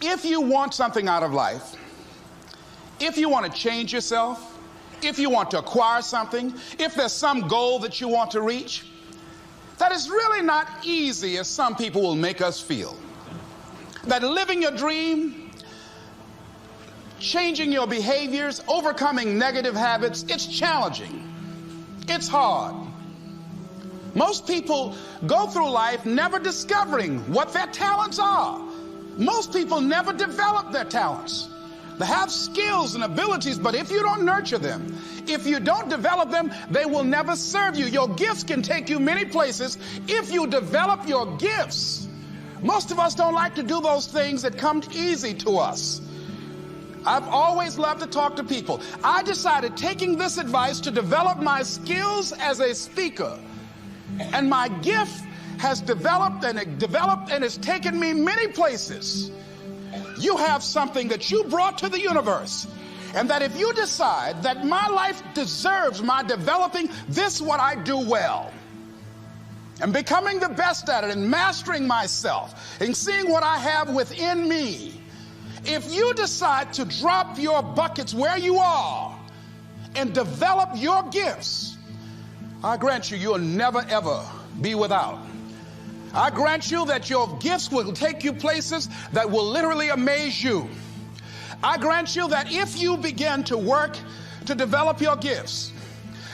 If you want something out of life, if you want to change yourself, if you want to acquire something, if there's some goal that you want to reach, that is really not easy as some people will make us feel. That living your dream, changing your behaviors, overcoming negative habits, it's challenging. It's hard. Most people go through life never discovering what their talents are. Most people never develop their talents. They have skills and abilities, but if you don't nurture them, if you don't develop them, they will never serve you. Your gifts can take you many places if you develop your gifts. Most of us don't like to do those things that come easy to us. I've always loved to talk to people. I decided, taking this advice, to develop my skills as a speaker. And my gift has developed and it's taken me many places. You have something that you brought to the universe, and that if you decide that my life deserves my developing this, what I do well, and becoming the best at it, and mastering myself, and seeing what I have within me, if you decide to drop your buckets where you are and develop your gifts, I grant you, you'll never ever be without. I grant you that your gifts will take you places that will literally amaze you. I grant you that if you begin to work to develop your gifts,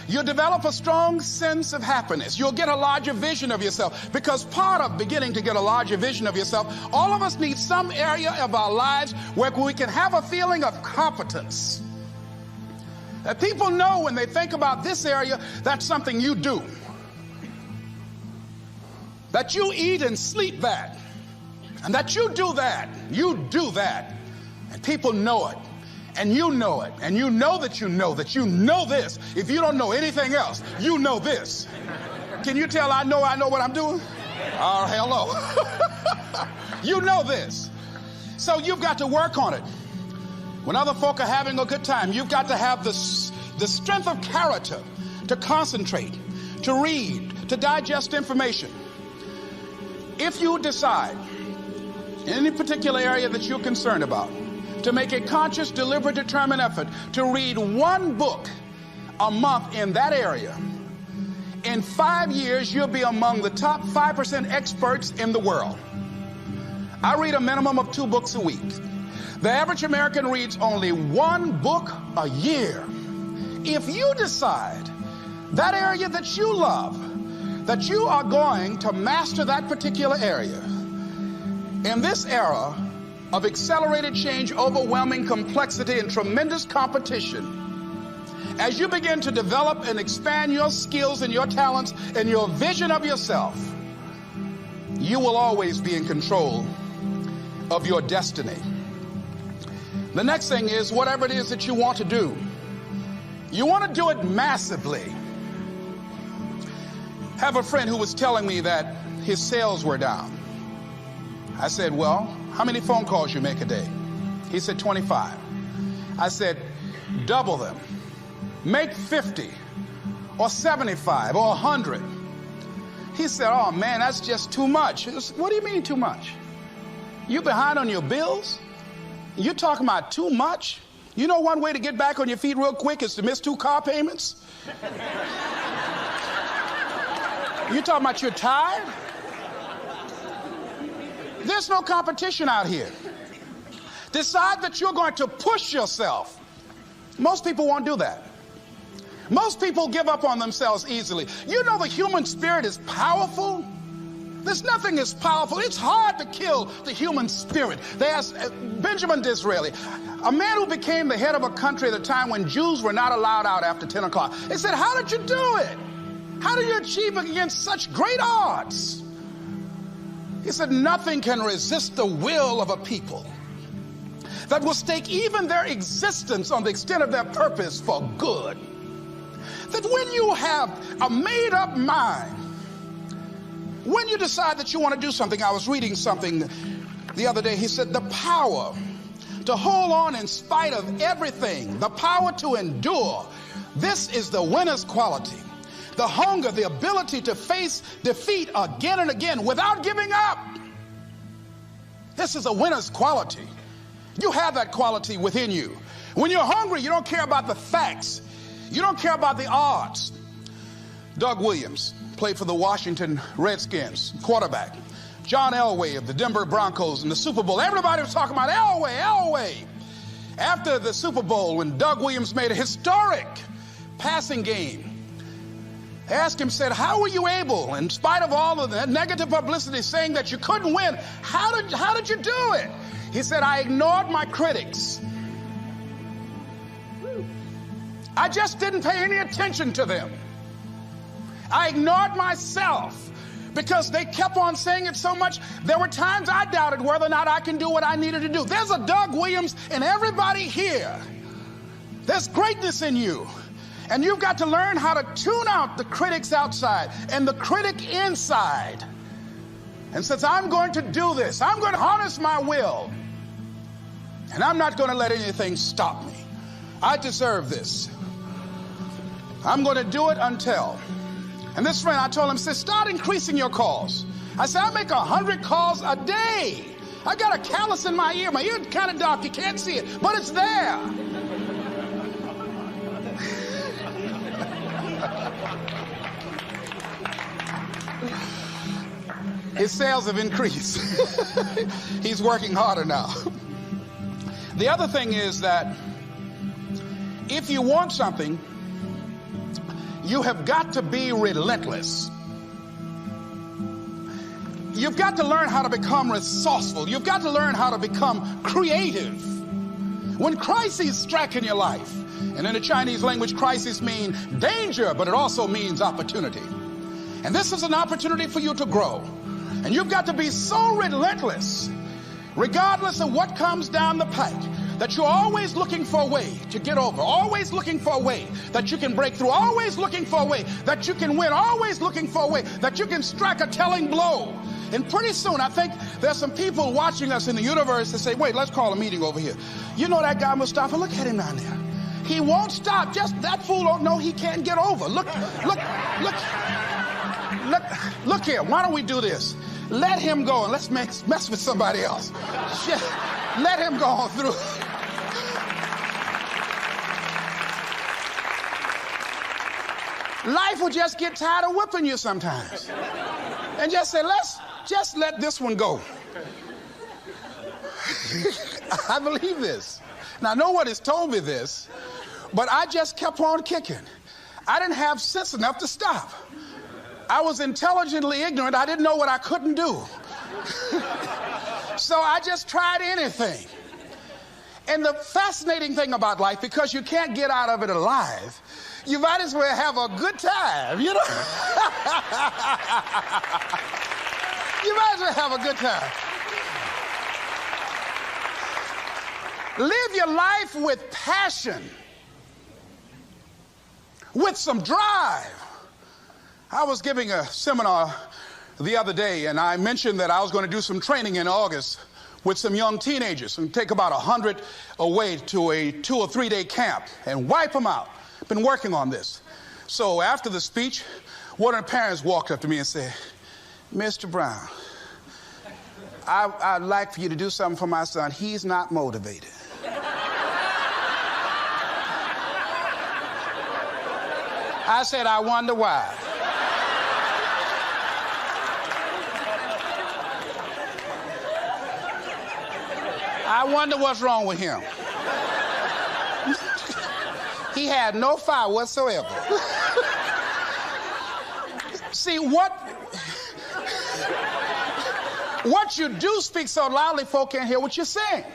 you'll develop a strong sense of happiness. You'll get a larger vision of yourself, because part of beginning to get a larger vision of yourself, all of us need some area of our lives where we can have a feeling of competence. That people know when they think about this area, that's something you do. That you eat and sleep that, and that you do that, and people know it, and you know it, and you know that you know this. If you don't know anything else, you know this. Can you tell I know what I'm doing? Oh, hello. You know this. So you've got to work on it. When other folk are having a good time, you've got to have the strength of character to concentrate, to read, to digest information. If you decide in any particular area that you're concerned about to make a conscious, deliberate, determined effort to read one book a month in that area, in 5 years, you'll be among the top 5% experts in the world. I read a minimum of 2 books a week. The average American reads only 1 book a year. If you decide that area that you love, that you are going to master that particular area, in this era of accelerated change, overwhelming complexity, and tremendous competition, as you begin to develop and expand your skills and your talents and your vision of yourself, you will always be in control of your destiny. The next thing is, whatever it is that you want to do, you want to do it massively. I have a friend who was telling me that his sales were down. I said, well, how many phone calls you make a day? He said, 25. I said, double them. Make 50 or 75 or 100. He said, oh man, that's just too much. What do you mean too much? You behind on your bills? You're talking about too much? You know one way to get back on your feet real quick is to miss 2 car payments? You talking about you're tired? There's no competition out here. Decide that you're going to push yourself. Most people won't do that. Most people give up on themselves easily. You know the human spirit is powerful. There's nothing as powerful. It's hard to kill the human spirit. They asked Benjamin Disraeli, a man who became the head of a country at a time when Jews were not allowed out after 10 o'clock. They said, how did you do it? How did you achieve it against such great odds? He said, nothing can resist the will of a people that will stake even their existence on the extent of their purpose for good. That when you have a made-up mind, when you decide that you want to do something, I was reading something the other day, he said, the power to hold on in spite of everything, the power to endure, this is the winner's quality. The hunger, the ability to face defeat again and again without giving up. This is a winner's quality. You have that quality within you. When you're hungry, you don't care about the facts. You don't care about the odds. Doug Williams played for the Washington Redskins, quarterback. John Elway of the Denver Broncos in the Super Bowl. Everybody was talking about Elway. After the Super Bowl, when Doug Williams made a historic passing game, they asked him, said, how were you able, in spite of all of the negative publicity saying that you couldn't win, how did you do it? He said, I ignored my critics. I just didn't pay any attention to them. I ignored myself because they kept on saying it so much. There were times I doubted whether or not I can do what I needed to do. There's a Doug Williams in everybody here. There's greatness in you. And you've got to learn how to tune out the critics outside and the critic inside. And since I'm going to do this, I'm going to harness my will. And I'm not going to let anything stop me. I deserve this. I'm going to do it until. And this friend, I told him, said, start increasing your calls. I said, I make 100 calls a day. I got a callus in my ear. My ear's kind of dark. You can't see it, but it's there. His sales have increased. He's working harder now. The other thing is that if you want something, you have got to be relentless. You've got to learn how to become resourceful. You've got to learn how to become creative. When crises strike in your life, and in the Chinese language, crisis means danger, but it also means opportunity. And this is an opportunity for you to grow. And you've got to be so relentless, regardless of what comes down the pike, that you're always looking for a way to get over, always looking for a way that you can break through, always looking for a way that you can win, always looking for a way that you can strike a telling blow. And pretty soon, I think there's some people watching us in the universe that say, wait, let's call a meeting over here. You know that guy Mustafa? Look at him down there. He won't stop. Just that fool don't know he can't get over. Look here. Why don't we do this? Let him go and let's mess with somebody else. Just let him go on through. Life will just get tired of whipping you sometimes. And just say, let's just let this one go. I believe this. Now, no one has told me this, but I just kept on kicking. I didn't have sense enough to stop. I was intelligently ignorant. I didn't know what I couldn't do. So I just tried anything. And the fascinating thing about life, because you can't get out of it alive, you might as well have a good time, you know? You might as well have a good time. Live your life with passion, with some drive. I was giving a seminar the other day, and I mentioned that I was going to do some training in August with some young teenagers and take about 100 away to a 2 or 3 day camp and wipe them out. I've been working on this. So after the speech, one of the parents walked up to me and said, Mr. Brown, I'd like for you to do something for my son. He's not motivated. I said, I wonder why. I wonder what's wrong with him. He had no fire whatsoever. See, what you do speak so loudly, folk can't hear what you're saying.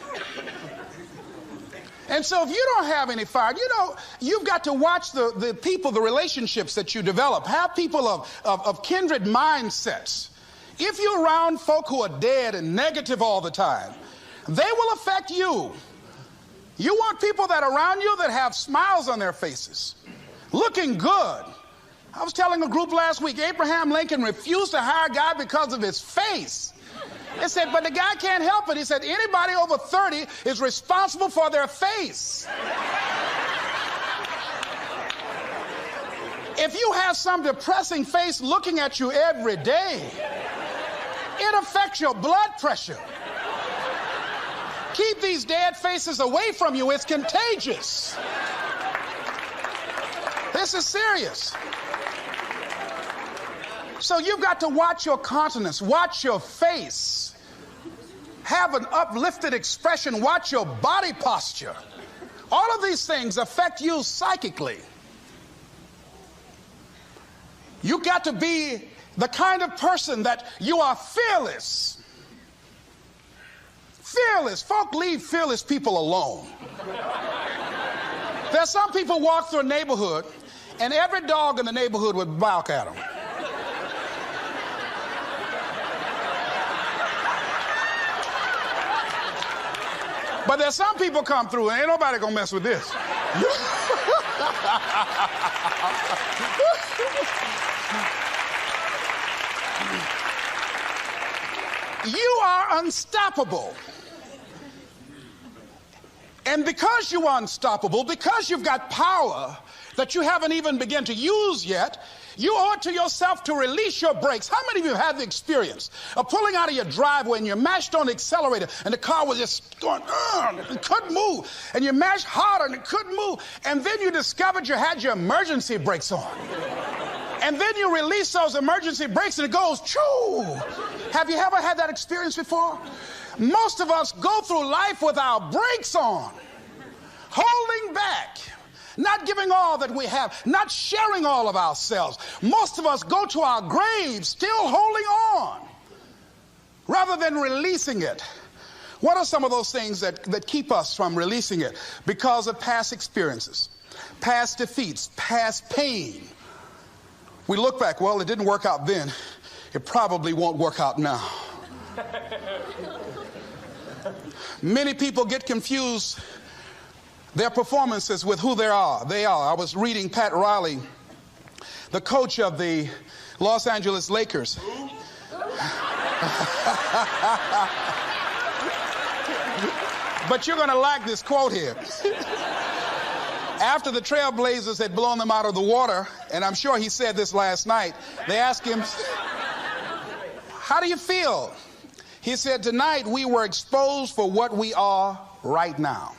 And so if you don't have any fire, you know, you've got to watch the people, the relationships that you develop. Have people of kindred mindsets. If you're around folk who are dead and negative all the time, they will affect you. You want people that are around you that have smiles on their faces, looking good. I was telling a group last week, Abraham Lincoln refused to hire a guy because of his face. They said, but the guy can't help it. He said, anybody over 30 is responsible for their face. If you have some depressing face looking at you every day, it affects your blood pressure. Keep these dead faces away from you. It's contagious. This is serious. So you've got to watch your countenance, watch your face, have an uplifted expression, watch your body posture. All of these things affect you psychically. You got to be the kind of person that you are fearless. Fearless. Folk leave fearless people alone. There's some people walk through a neighborhood and every dog in the neighborhood would bark at them. But there's some people come through and ain't nobody gonna mess with this. You are unstoppable. And because you are unstoppable, because you've got power that you haven't even begun to use yet, you owe it to yourself to release your brakes. How many of you have the experience of pulling out of your driveway and you mashed on the accelerator and the car was just going, it couldn't move, and you mashed harder and it couldn't move, and then you discovered you had your emergency brakes on. And then you release those emergency brakes and it goes, choo! Have you ever had that experience before? Most of us go through life with our brakes on, holding back, not giving all that we have, not sharing all of ourselves. Most of us go to our graves still holding on rather than releasing it. What are some of those things that keep us from releasing it? Because of past experiences, past defeats, past pain. We look back, well, it didn't work out then. It probably won't work out now. Many people get confused their performances with who they are. I was reading Pat Riley, the coach of the Los Angeles Lakers. But you're going to like this quote here. After the Trailblazers had blown them out of the water, and I'm sure he said this last night, they asked him, how do you feel? He said, tonight we were exposed for what we are right now.